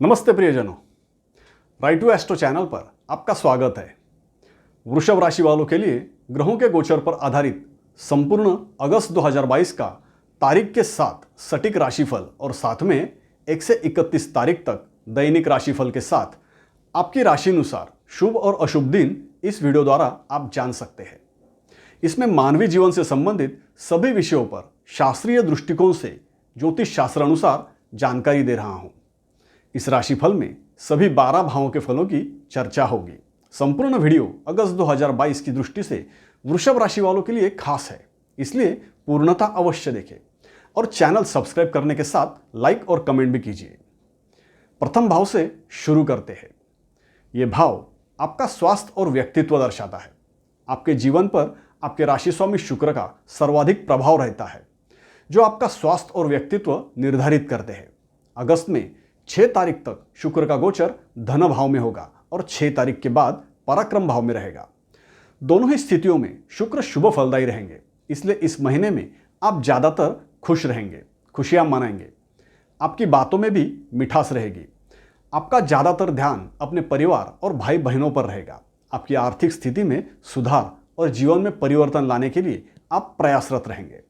नमस्ते प्रियजनों, right to astro channel पर आपका स्वागत है। वृषभ राशि वालों के लिए ग्रहों के गोचर पर आधारित संपूर्ण अगस्त 2022 का तारीख के साथ सटीक राशिफल और साथ में 1 से 31 तारीख तक दैनिक राशिफल के साथ आपकी राशि अनुसार शुभ और अशुभ दिन इस वीडियो द्वारा आप जान सकते हैं। इसमें मानवीय जीवन से संबंधित सभी विषयों पर शास्त्रीय दृष्टिकोण से ज्योतिष शास्त्र अनुसार जानकारी दे रहा हूं। इस राशिफल में सभी 12 भावों के फलों की चर्चा होगी। संपूर्ण वीडियो अगस्त 2022 की दृष्टि से वृषभ राशि वालों के लिए खास है, इसलिए पूर्णता अवश्य देखें और चैनल सब्सक्राइब करने के साथ लाइक और कमेंट भी कीजिए। प्रथम भाव से शुरू करते हैं। यह भाव आपका स्वास्थ्य और व्यक्तित्व दर्शाता है। आपके जीवन पर आपके राशि स्वामी शुक्र का सर्वाधिक प्रभाव रहता है, जो आपका स्वास्थ्य और व्यक्तित्व निर्धारित करते हैं। अगस्त में 6 तारीख तक शुक्र का गोचर धन भाव में होगा और 6 तारीख के बाद पराक्रम भाव में रहेगा। दोनों ही स्थितियों में शुक्र शुभ फलदायी रहेंगे, इसलिए इस महीने में आप ज़्यादातर खुश रहेंगे, खुशियां मनाएंगे। आपकी बातों में भी मिठास रहेगी। आपका ज़्यादातर ध्यान अपने परिवार और भाई बहनों पर रहेगा। आपकी आर्थिक स्थिति में सुधार और जीवन में परिवर्तन लाने के लिए आप प्रयासरत रहेंगे।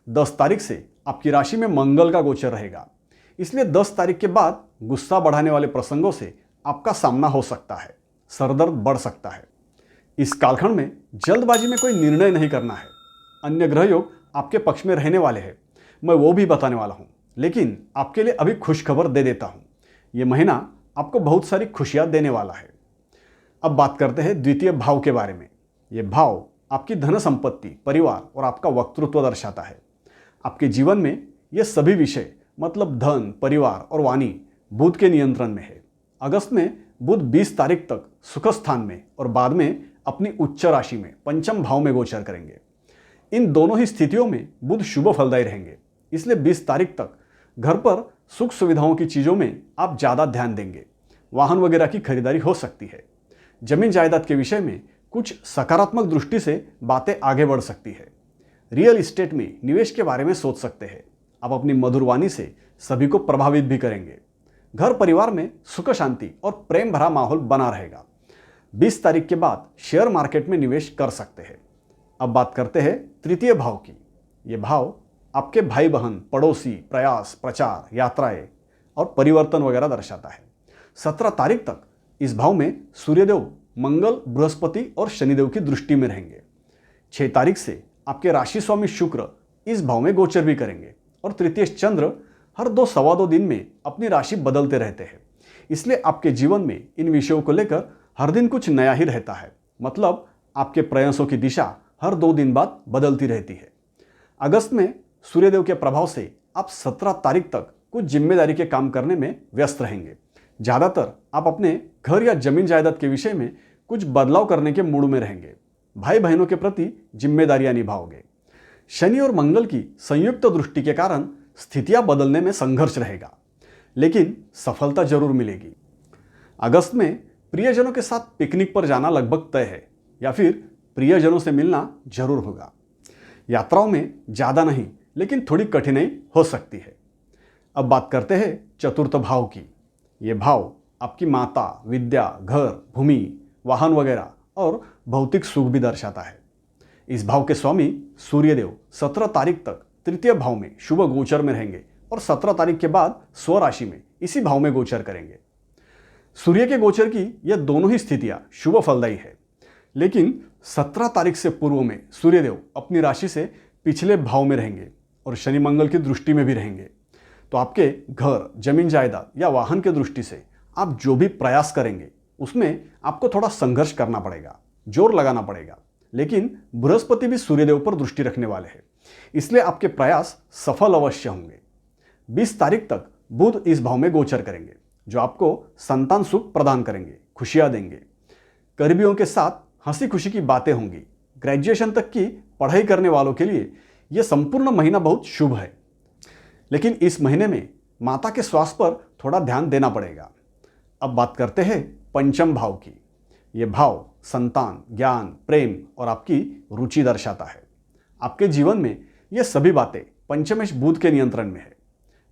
10 तारीख से आपकी राशि में मंगल का गोचर रहेगा, इसलिए 10 तारीख के बाद गुस्सा बढ़ाने वाले प्रसंगों से आपका सामना हो सकता है, सरदर्द बढ़ सकता है। इस कालखंड में जल्दबाजी में कोई निर्णय नहीं करना है। अन्य ग्रह योग आपके पक्ष में रहने वाले हैं, मैं वो भी बताने वाला हूँ, लेकिन आपके लिए अभी खुशखबर दे देता हूँ। ये महीना आपको बहुत सारी खुशियाँ देने वाला है। अब बात करते हैं द्वितीय भाव के बारे में। ये भाव आपकी धन संपत्ति, परिवार और आपका वक्तृत्व दर्शाता है। आपके जीवन में ये सभी विषय मतलब धन, परिवार और वाणी बुध के नियंत्रण में है। अगस्त में बुध 20 तारीख तक सुख स्थान में और बाद में अपनी उच्च राशि में पंचम भाव में गोचर करेंगे। इन दोनों ही स्थितियों में बुध शुभ फलदायी रहेंगे, इसलिए 20 तारीख तक घर पर सुख सुविधाओं की चीज़ों में आप ज़्यादा ध्यान देंगे। वाहन वगैरह की खरीदारी हो सकती है। जमीन जायदाद के विषय में कुछ सकारात्मक दृष्टि से बातें आगे बढ़ सकती है। रियल इस्टेट में निवेश के बारे में सोच सकते हैं। आप अपनी मधुर वाणी से सभी को प्रभावित भी करेंगे। घर परिवार में सुख शांति और प्रेम भरा माहौल बना रहेगा। 20 तारीख के बाद शेयर मार्केट में निवेश कर सकते हैं। अब बात करते हैं तृतीय भाव की। यह भाव आपके भाई बहन, पड़ोसी, प्रयास, प्रचार, यात्राएं और परिवर्तन वगैरह दर्शाता है। 17 तारीख तक इस भाव में सूर्यदेव, मंगल, बृहस्पति और शनिदेव की दृष्टि में रहेंगे। 6 तारीख से आपके राशि स्वामी शुक्र इस भाव में गोचर भी करेंगे और तृतीय चंद्र हर 2-2.25 दिन में अपनी राशि बदलते रहते हैं, इसलिए आपके जीवन में इन विषयों को लेकर हर दिन कुछ नया ही रहता है। मतलब आपके प्रयासों की दिशा हर 2 दिन बाद बदलती रहती है। अगस्त में सूर्यदेव के प्रभाव से आप 17 तारीख तक कुछ जिम्मेदारी के काम करने में व्यस्त रहेंगे। ज़्यादातर आप अपने घर या जमीन जायदाद के विषय में कुछ बदलाव करने के मूड में रहेंगे। भाई बहनों के प्रति जिम्मेदारियां निभाओगे। शनि और मंगल की संयुक्त दृष्टि के कारण स्थितियां बदलने में संघर्ष रहेगा, लेकिन सफलता जरूर मिलेगी। अगस्त में प्रियजनों के साथ पिकनिक पर जाना लगभग तय है या फिर प्रियजनों से मिलना जरूर होगा। यात्राओं में ज़्यादा नहीं, लेकिन थोड़ी कठिनाई हो सकती है। अब बात करते हैं चतुर्थ भाव की। ये भाव आपकी माता, विद्या, घर, भूमि, वाहन वगैरह और भौतिक सुख भी दर्शाता है। इस भाव के स्वामी सूर्यदेव 17 तारीख तक तृतीय भाव में शुभ गोचर में रहेंगे और 17 तारीख के बाद स्वराशि में इसी भाव में गोचर करेंगे। सूर्य के गोचर की यह दोनों ही स्थितियां शुभ फलदायी है, लेकिन 17 तारीख से पूर्व में सूर्यदेव अपनी राशि से पिछले भाव में रहेंगे और शनि मंगल की दृष्टि में भी रहेंगे। तो आपके घर, जमीन जायदाद या वाहन की दृष्टि से आप जो भी प्रयास करेंगे उसमें आपको थोड़ा संघर्ष करना पड़ेगा, जोर लगाना पड़ेगा। लेकिन बृहस्पति भी सूर्यदेव पर दृष्टि रखने वाले हैं, इसलिए आपके प्रयास सफल अवश्य होंगे। 20 तारीख तक बुध इस भाव में गोचर करेंगे, जो आपको संतान सुख प्रदान करेंगे, खुशियां देंगे। करीबियों के साथ हंसी खुशी की बातें होंगी। ग्रेजुएशन तक की पढ़ाई करने वालों के लिए यह संपूर्ण महीना बहुत शुभ है, लेकिन इस महीने में माता के स्वास्थ्य पर थोड़ा ध्यान देना पड़ेगा। अब बात करते हैं पंचम भाव की। यह भाव संतान, ज्ञान, प्रेम और आपकी रुचि दर्शाता है। आपके जीवन में ये सभी बातें पंचमेश बुध के नियंत्रण में है।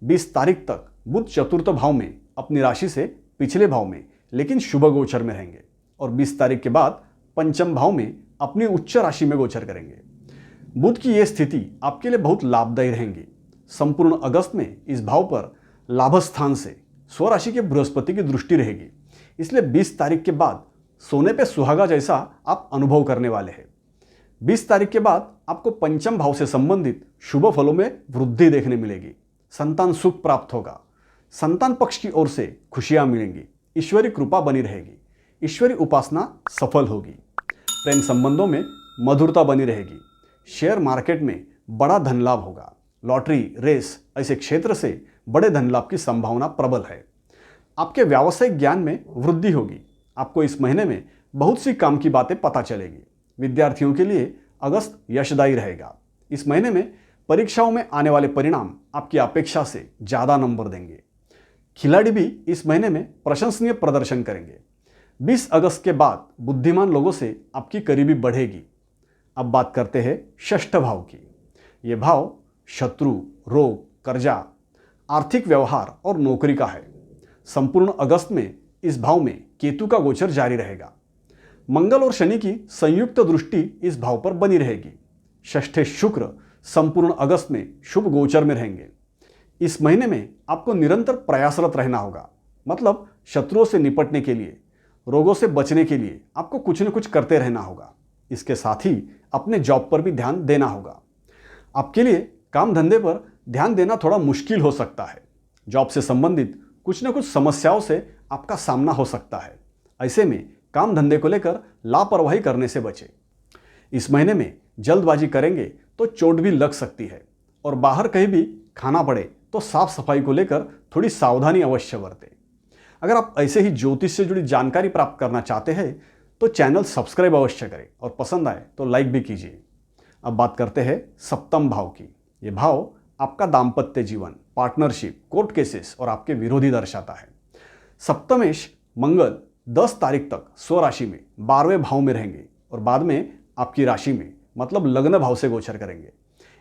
20 तारीख तक बुध चतुर्थ भाव में अपनी राशि से पिछले भाव में लेकिन शुभ गोचर में रहेंगे और 20 तारीख के बाद पंचम भाव में अपनी उच्च राशि में गोचर करेंगे। बुध की यह स्थिति आपके लिए बहुत लाभदायी रहेंगी। संपूर्ण अगस्त में इस भाव पर लाभ स्थान से स्वराशि के बृहस्पति की दृष्टि रहेगी, इसलिए 20 तारीख के बाद सोने पे सुहागा जैसा आप अनुभव करने वाले हैं। 20 तारीख के बाद आपको पंचम भाव से संबंधित शुभ फलों में वृद्धि देखने मिलेगी। संतान सुख प्राप्त होगा, संतान पक्ष की ओर से खुशियां मिलेंगी, ईश्वरी कृपा बनी रहेगी, ईश्वरी उपासना सफल होगी, प्रेम संबंधों में मधुरता बनी रहेगी, शेयर मार्केट में बड़ा धन लाभ होगा, लॉटरी, रेस ऐसे क्षेत्र से बड़े धन लाभ की संभावना प्रबल है। आपके व्यावसायिक ज्ञान में वृद्धि होगी। आपको इस महीने में बहुत सी काम की बातें पता चलेगी। विद्यार्थियों के लिए अगस्त यशदायी रहेगा। इस महीने में परीक्षाओं में आने वाले परिणाम आपकी अपेक्षा से ज़्यादा नंबर देंगे। खिलाड़ी भी इस महीने में प्रशंसनीय प्रदर्शन करेंगे। 20 अगस्त के बाद बुद्धिमान लोगों से आपकी करीबी बढ़ेगी। अब बात करते हैं षष्ठ भाव की। ये भाव शत्रु, रोग, कर्जा, आर्थिक व्यवहार और नौकरी का है। संपूर्ण अगस्त में इस भाव में केतु का गोचर जारी रहेगा। मंगल और शनि की संयुक्त दृष्टि इस भाव पर बनी रहेगी। षष्ठे शुक्र संपूर्ण अगस्त में शुभ गोचर में रहेंगे। इस महीने में आपको निरंतर प्रयासरत रहना होगा, मतलब शत्रुओं से निपटने के लिए, रोगों से बचने के लिए आपको कुछ न कुछ करते रहना होगा। इसके साथ ही अपने जॉब पर भी ध्यान देना होगा। आपके लिए काम धंधे पर ध्यान देना थोड़ा मुश्किल हो सकता है। जॉब से संबंधित कुछ न कुछ समस्याओं से आपका सामना हो सकता है। ऐसे में काम धंधे को लेकर लापरवाही करने से बचें। इस महीने में जल्दबाजी करेंगे तो चोट भी लग सकती है और बाहर कहीं भी खाना पड़े तो साफ सफाई को लेकर थोड़ी सावधानी अवश्य बरतें। अगर आप ऐसे ही ज्योतिष से जुड़ी जानकारी प्राप्त करना चाहते हैं तो चैनल सब्सक्राइब अवश्य करें और पसंद आए तो लाइक भी कीजिए। अब बात करते हैं सप्तम भाव की। ये भाव आपका दाम्पत्य जीवन, पार्टनरशिप, कोर्ट केसेस और आपके विरोधी दर्शाता है। सप्तमेश मंगल 10 तारीख तक स्वराशि में 12वें भाव में रहेंगे और बाद में आपकी राशि में मतलब लग्न भाव से गोचर करेंगे।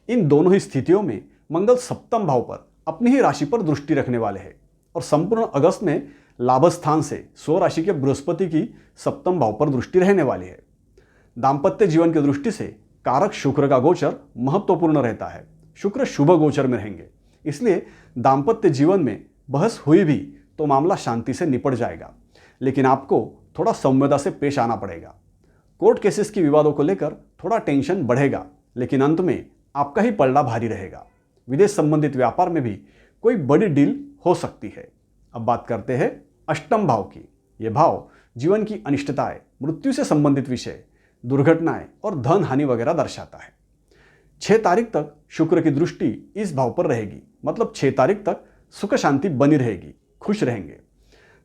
इन दोनों ही स्थितियों में मंगल सप्तम भाव पर अपनी ही राशि पर दृष्टि रखने वाले हैं और संपूर्ण अगस्त में लाभ स्थान से स्वराशि के बृहस्पति की सप्तम भाव पर दृष्टि रहने वाली है। दाम्पत्य जीवन की दृष्टि से कारक शुक्र का गोचर महत्वपूर्ण रहता है। शुक्र शुभ गोचर में रहेंगे, इसलिए दाम्पत्य जीवन में बहस हुई भी तो मामला शांति से निपट जाएगा, लेकिन आपको थोड़ा संवेदना से पेश आना पड़ेगा। कोर्ट केसेस की विवादों को लेकर थोड़ा टेंशन बढ़ेगा, लेकिन अंत में आपका ही पलड़ा भारी रहेगा। विदेश संबंधित व्यापार में भी कोई बड़ी डील हो सकती है। अब बात करते हैं अष्टम भाव की। यह भाव जीवन की अनिष्टताएं, मृत्यु से संबंधित विषय, दुर्घटनाएं और धन हानि वगैरह दर्शाता है। 6 तारीख तक शुक्र की दृष्टि इस भाव पर रहेगी, मतलब 6 तारीख तक सुख शांति बनी रहेगी, खुश रहेंगे।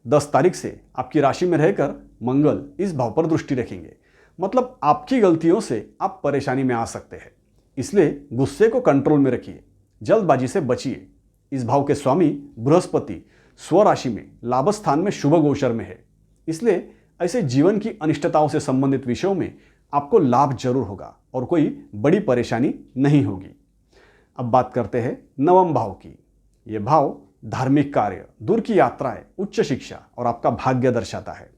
10 तारीख से आपकी राशि में रहकर मंगल इस भाव पर दृष्टि रखेंगे, मतलब आपकी गलतियों से आप परेशानी में आ सकते हैं। इसलिए गुस्से को कंट्रोल में रखिए, जल्दबाजी से बचिए। इस भाव के स्वामी बृहस्पति स्वराशि में लाभ स्थान में शुभ गोचर में है, इसलिए ऐसे जीवन की अनिष्टताओं से संबंधित विषयों में आपको लाभ जरूर होगा और कोई बड़ी परेशानी नहीं होगी। अब बात करते हैं नवम भाव की। यह भाव धार्मिक कार्य, दूर की यात्राएं, उच्च शिक्षा और आपका भाग्य दर्शाता है।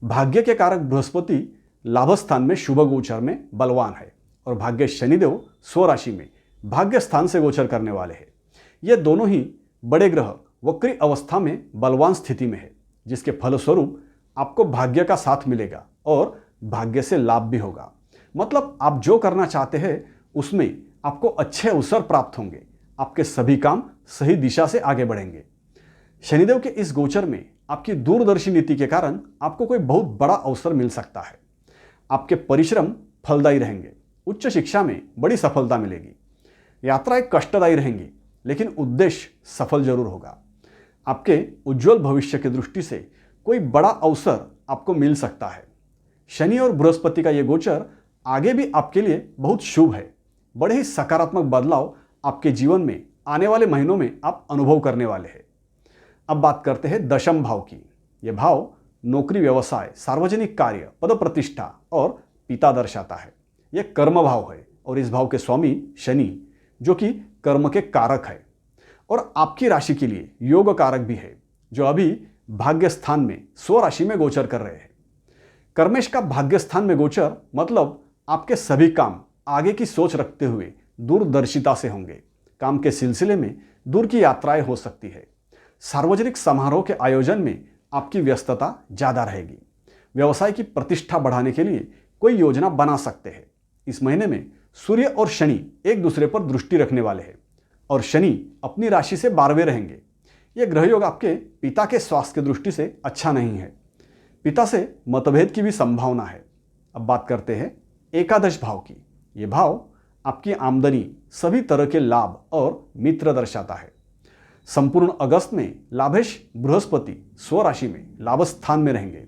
भाग्य के कारक बृहस्पति लाभ स्थान में शुभ गोचर में बलवान है और भाग्य शनिदेव स्वराशि में भाग्य स्थान से गोचर करने वाले हैं। ये दोनों ही बड़े ग्रह वक्री अवस्था में बलवान स्थिति में है, जिसके फलस्वरूप आपको भाग्य का साथ मिलेगा और भाग्य से लाभ भी होगा। मतलब आप जो करना चाहते हैं उसमें आपको अच्छे अवसर प्राप्त होंगे, आपके सभी काम सही दिशा से आगे बढ़ेंगे। शनिदेव के इस गोचर में आपकी दूरदर्शी नीति के कारण आपको कोई बहुत बड़ा अवसर मिल सकता है। आपके परिश्रम फलदायी रहेंगे, उच्च शिक्षा में बड़ी सफलता मिलेगी। यात्राएं कष्टदायी रहेंगी, लेकिन उद्देश्य सफल जरूर होगा। आपके उज्जवल भविष्य की दृष्टि से कोई बड़ा अवसर आपको मिल सकता है। शनि और बृहस्पति का यह गोचर आगे भी आपके लिए बहुत शुभ है। बड़े ही सकारात्मक बदलाव आपके जीवन में आने वाले महीनों में आप अनुभव करने वाले हैं। अब बात करते हैं दशम भाव की। यह भाव नौकरी, व्यवसाय, सार्वजनिक कार्य, पद प्रतिष्ठा और पिता दर्शाता है। यह कर्म भाव है और इस भाव के स्वामी शनि, जो कि कर्म के कारक है और आपकी राशि के लिए योग कारक भी है। जो अभी भाग्य स्थान में स्वराशि में गोचर कर रहे हैं। कर्मेश का भाग्य स्थान में गोचर मतलब आपके सभी काम आगे की सोच रखते हुए दूरदर्शिता से होंगे। काम के सिलसिले में दूर की यात्राएं हो सकती है। सार्वजनिक समारोह के आयोजन में आपकी व्यस्तता ज़्यादा रहेगी। व्यवसाय की प्रतिष्ठा बढ़ाने के लिए कोई योजना बना सकते हैं। इस महीने में सूर्य और शनि एक दूसरे पर दृष्टि रखने वाले हैं और शनि अपनी राशि से 12वें रहेंगे। यह ग्रह योग आपके पिता के स्वास्थ्य की दृष्टि से अच्छा नहीं है। पिता से मतभेद की भी संभावना है। अब बात करते हैं एकादश भाव की। ये भाव आपकी आमदनी, सभी तरह के लाभ और मित्र दर्शाता है। संपूर्ण अगस्त में लाभेश बृहस्पति स्वराशि में लाभ स्थान में रहेंगे।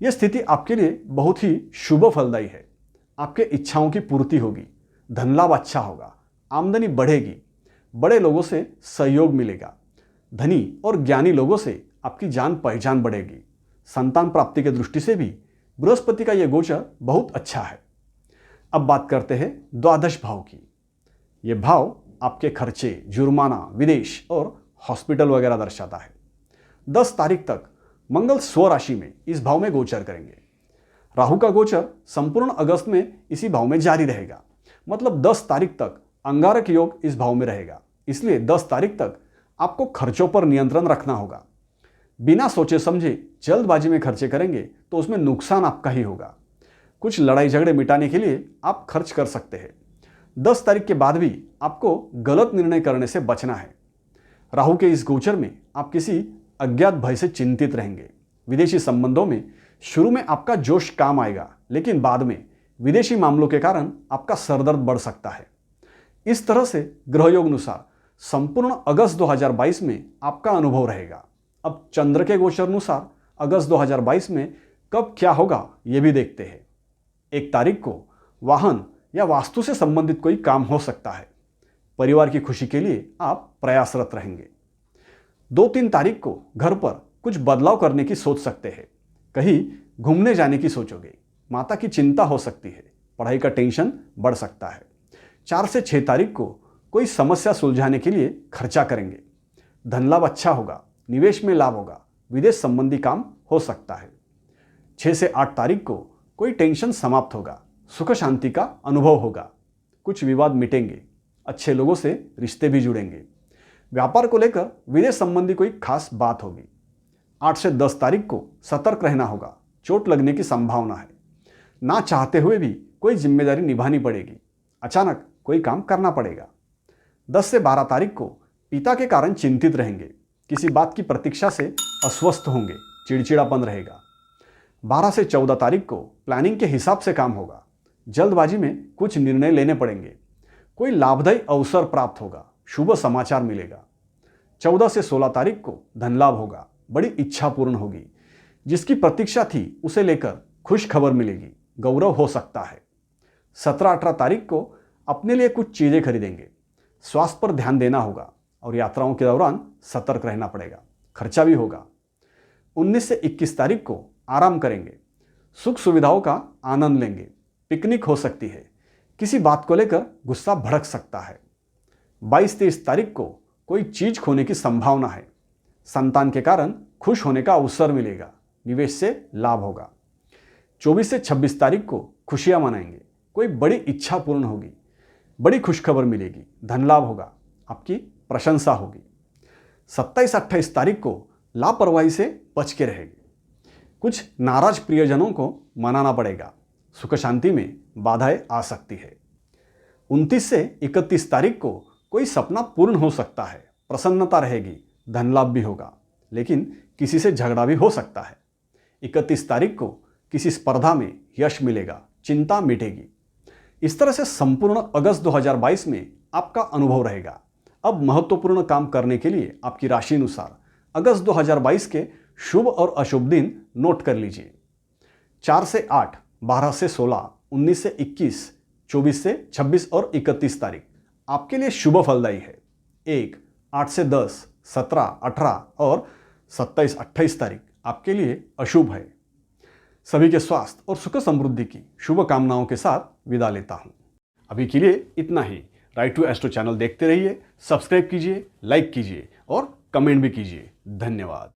यह स्थिति आपके लिए बहुत ही शुभ फलदायी है। आपके इच्छाओं की पूर्ति होगी, धन लाभ अच्छा होगा, आमदनी बढ़ेगी, बड़े लोगों से सहयोग मिलेगा, धनी और ज्ञानी लोगों से आपकी जान पहचान बढ़ेगी। संतान प्राप्ति की दृष्टि से भी बृहस्पति का यह गोचर बहुत अच्छा है। अब बात करते हैं द्वादश भाव की। यह भाव आपके खर्चे, जुर्माना, विदेश और हॉस्पिटल वगैरह दर्शाता है। 10 तारीख तक मंगल स्वराशि में इस भाव में गोचर करेंगे। राहु का गोचर संपूर्ण अगस्त में इसी भाव में जारी रहेगा। मतलब 10 तारीख तक अंगारक योग इस भाव में रहेगा। इसलिए 10 तारीख तक आपको खर्चों पर नियंत्रण रखना होगा। बिना सोचे समझे जल्दबाजी में खर्चे करेंगे तो उसमें नुकसान आपका ही होगा। कुछ लड़ाई झगड़े मिटाने के लिए आप खर्च कर सकते हैं। 10 तारीख के बाद भी आपको गलत निर्णय करने से बचना है। राहु के इस गोचर में आप किसी अज्ञात भय से चिंतित रहेंगे। विदेशी संबंधों में शुरू में आपका जोश काम आएगा, लेकिन बाद में विदेशी मामलों के कारण आपका सरदर्द बढ़ सकता है। इस तरह से ग्रह योग अनुसार संपूर्ण अगस्त 2022 में आपका अनुभव रहेगा। अब चंद्र के गोचर अनुसार अगस्त 2022 में कब क्या होगा ये भी देखते हैं। 1 तारीख को वाहन या वास्तु से संबंधित कोई काम हो सकता है। परिवार की खुशी के लिए आप प्रयासरत रहेंगे। 2-3 तारीख को घर पर कुछ बदलाव करने की सोच सकते हैं। कहीं घूमने जाने की सोचोगे। माता की चिंता हो सकती है। पढ़ाई का टेंशन बढ़ सकता है। 4 से 6 तारीख को कोई समस्या सुलझाने के लिए खर्चा करेंगे। धन लाभ अच्छा होगा, निवेश में लाभ होगा, विदेश संबंधी काम हो सकता है। 6 से 8 तारीख को कोई टेंशन समाप्त होगा, सुख शांति का अनुभव होगा, कुछ विवाद मिटेंगे, अच्छे लोगों से रिश्ते भी जुड़ेंगे। व्यापार को लेकर विदेश संबंधी कोई खास बात होगी। 8 से 10 तारीख को सतर्क रहना होगा, चोट लगने की संभावना है। ना चाहते हुए भी कोई जिम्मेदारी निभानी पड़ेगी, अचानक कोई काम करना पड़ेगा। 10 से 12 तारीख को पिता के कारण चिंतित रहेंगे, किसी बात की प्रतीक्षा से अस्वस्थ होंगे, चिड़चिड़ापन रहेगा। 12 से 14 तारीख को प्लानिंग के हिसाब से काम होगा, जल्दबाजी में कुछ निर्णय लेने पड़ेंगे, कोई लाभदायी अवसर प्राप्त होगा, शुभ समाचार मिलेगा। 14 से 16 तारीख को धन लाभ होगा, बड़ी इच्छा पूर्ण होगी, जिसकी प्रतीक्षा थी उसे लेकर खुश खबर मिलेगी, गौरव हो सकता है। 17-18 तारीख को अपने लिए कुछ चीज़ें खरीदेंगे, स्वास्थ्य पर ध्यान देना होगा और यात्राओं के दौरान सतर्क रहना पड़ेगा, खर्चा भी होगा। 19 से 21 तारीख को आराम करेंगे, सुख सुविधाओं का आनंद लेंगे, पिकनिक हो सकती है, किसी बात को लेकर गुस्सा भड़क सकता है। 22-23 तारीख को कोई चीज खोने की संभावना है, संतान के कारण खुश होने का अवसर मिलेगा, निवेश से लाभ होगा। 24 से 26 तारीख को खुशियां मनाएंगे, कोई बड़ी इच्छा पूर्ण होगी, बड़ी खुशखबर मिलेगी, धन लाभ होगा, आपकी प्रशंसा होगी। 27-28 तारीख को लापरवाही से बच के रहेगी, कुछ नाराज प्रियजनों को मनाना पड़ेगा, सुख शांति में बाधाएं आ सकती है। 29 से 31 तारीख को कोई सपना पूर्ण हो सकता है, प्रसन्नता रहेगी, धन लाभ भी होगा, लेकिन किसी से झगड़ा भी हो सकता है। 31 तारीख को किसी स्पर्धा में यश मिलेगा, चिंता मिटेगी। इस तरह से संपूर्ण अगस्त 2022 में आपका अनुभव रहेगा। अब महत्वपूर्ण काम करने के लिए आपकी राशि अनुसार अगस्त 2022 के शुभ और अशुभ दिन नोट कर लीजिए। 4 से 8, 12 से 16, 19 से 21, 24 से 26 और 31 तारीख आपके लिए शुभ फलदायी है। 1, 8 से 10, 17, 18 और 27, 28 तारीख आपके लिए अशुभ है। सभी के स्वास्थ्य और सुख समृद्धि की शुभ कामनाओं के साथ विदा लेता हूं। अभी के लिए इतना ही। राइट टू एस्ट्रो चैनल देखते रहिए, सब्सक्राइब कीजिए, लाइक कीजिए और कमेंट भी कीजिए। धन्यवाद।